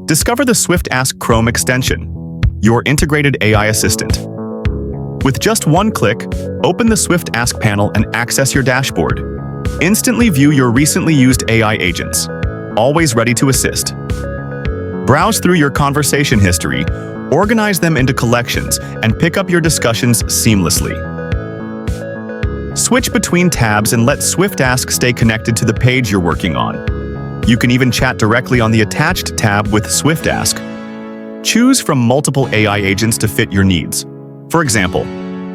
Discover the Swiftask Chrome Extension, your integrated AI assistant. With just one click, open the Swiftask panel and access your dashboard. Instantly view your recently used AI agents, always ready to assist. Browse through your conversation history, organize them into collections, and pick up your discussions seamlessly. Switch between tabs and let Swiftask stay connected to the page you're working on. You can even chat directly on the attached tab with Swiftask. Choose from multiple AI agents to fit your needs. For example,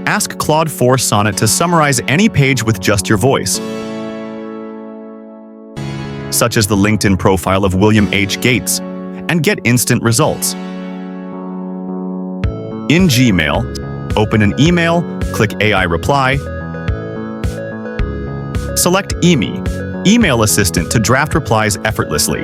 ask Claude 4 Sonnet to summarize any page with just your voice, such as the LinkedIn profile of William H. Gates, and get instant results. In Gmail, open an email, click AI Reply, select EMI, Email Assistant, to draft replies effortlessly.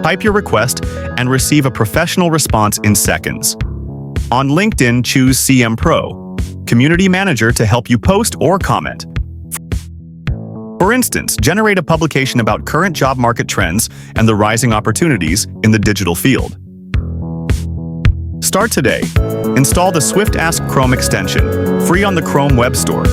Type your request and receive a professional response in seconds. On LinkedIn, choose CM Pro, Community Manager, to help you post or comment. For instance, generate a publication about current job market trends and the rising opportunities in the digital field. Start today. Install the Swiftask Chrome Extension, free on the Chrome Web Store.